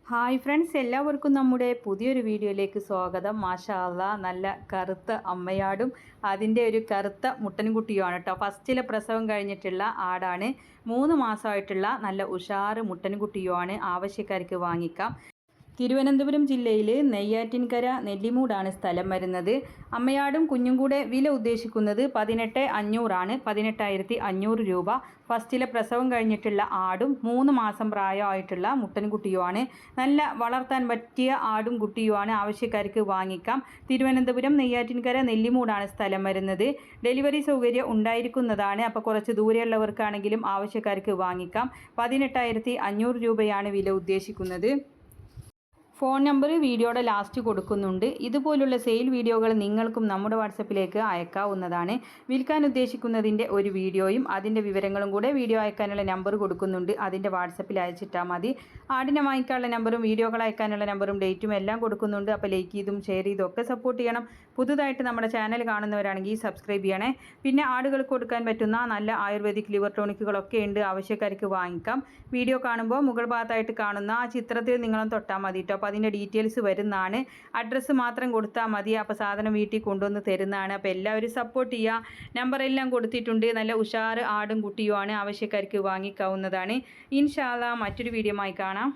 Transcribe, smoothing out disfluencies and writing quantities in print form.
Hi friends, എല്ലാവർക്കും നമ്മുടെ പുതിയൊരു വീഡിയോയിലേക്ക് സ്വാഗതം. മാഷാ അല്ലാ, നല്ല കറുത്ത അമ്മയാടും അതിൻ്റെ ഒരു കറുത്ത മുട്ടൻകുട്ടിയുമാണ് കേട്ടോ. ഫസ്റ്റിലെ പ്രസവം കഴിഞ്ഞിട്ടുള്ള ആടാണ്. 3 മാസമായിട്ടുള്ള നല്ല ഉഷാറ് മുട്ടൻകുട്ടിയുമാണ്. ആവശ്യക്കാർക്ക് വാങ്ങിക്കാം. തിരുവനന്തപുരം ജില്ലയിൽ നെയ്യാറ്റിൻകര നെല്ലിമൂടാണ് സ്ഥലം വരുന്നത്. അമ്മയാടും കുഞ്ഞും കൂടെ വില ഉദ്ദേശിക്കുന്നത് 18,500 18,500 രൂപ. ഫസ്റ്റിലെ പ്രസവം കഴിഞ്ഞിട്ടുള്ള ആടും 3 മാസം പ്രായമായിട്ടുള്ള മുട്ടൻകുട്ടിയുമാണ്. നല്ല വളർത്താൻ പറ്റിയ ആടും കുട്ടിയുമാണ്. ആവശ്യക്കാർക്ക് വാങ്ങിക്കാം. തിരുവനന്തപുരം നെയ്യാറ്റിൻകര നെല്ലിമൂടാണ് സ്ഥലം വരുന്നത്. ഡെലിവറി സൗകര്യം ഉണ്ടായിരിക്കുന്നതാണ്. അപ്പോൾ കുറച്ച് ദൂരെയുള്ളവർക്കാണെങ്കിലും ആവശ്യക്കാർക്ക് വാങ്ങിക്കാം. 18,500 രൂപയാണ് വില ഉദ്ദേശിക്കുന്നത്. ഫോൺ നമ്പർ വീഡിയോയുടെ ലാസ്റ്റ് കൊടുക്കുന്നുണ്ട്. ഇതുപോലുള്ള സെയിൽ വീഡിയോകൾ നിങ്ങൾക്കും നമ്മുടെ വാട്സപ്പിലേക്ക് അയക്കാവുന്നതാണ്. വിൽക്കാൻ ഉദ്ദേശിക്കുന്നതിൻ്റെ ഒരു വീഡിയോയും അതിൻ്റെ വിവരങ്ങളും കൂടെ വീഡിയോ അയക്കാനുള്ള നമ്പർ കൊടുക്കുന്നുണ്ട്. അതിൻ്റെ വാട്സപ്പിൽ അയച്ചിട്ടാൽ മതി. ആടിനെ വാങ്ങിക്കാനുള്ള നമ്പറും വീഡിയോകൾ അയക്കാനുള്ള നമ്പറും ഡേറ്റും എല്ലാം കൊടുക്കുന്നുണ്ട്. അപ്പോൾ ലൈക്ക് ചെയ്തും ഷെയർ ചെയ്തും ഒക്കെ സപ്പോർട്ട് ചെയ്യണം. പുതുതായിട്ട് നമ്മുടെ ചാനൽ കാണുന്നവരാണെങ്കിൽ സബ്സ്ക്രൈബ് ചെയ്യണേ. പിന്നെ ആടുകൾക്ക് കൊടുക്കാൻ പറ്റുന്ന നല്ല ആയുർവേദിക് ലിവർ ടോണിക്കുകളൊക്കെ ഉണ്ട്. ആവശ്യക്കാർക്ക് വാങ്ങിക്കാം. വീഡിയോ കാണുമ്പോൾ മുകൾ ഭാഗത്തായിട്ട് കാണുന്ന ആ ചിത്രത്തിൽ നിങ്ങളും തൊട്ടാൽ മതി കേട്ടോ. അപ്പോൾ അതിൻ്റെ ഡീറ്റെയിൽസ് വരുന്നതാണ്. അഡ്രസ്സ് മാത്രം കൊടുത്താൽ മതി. അപ്പോൾ സാധനം വീട്ടിൽ കൊണ്ടുവന്ന് തരുന്നതാണ്. അപ്പോൾ എല്ലാവരും സപ്പോർട്ട് ചെയ്യുക. നമ്പറെല്ലാം കൊടുത്തിട്ടുണ്ട്. നല്ല ഉഷാറ് ആടും കുട്ടിയുമാണ്. ആവശ്യക്കാർക്ക് വാങ്ങിക്കാവുന്നതാണ്. ഇൻഷാ അല്ലാ മറ്റൊരു വീഡിയോയുമായി കാണാം.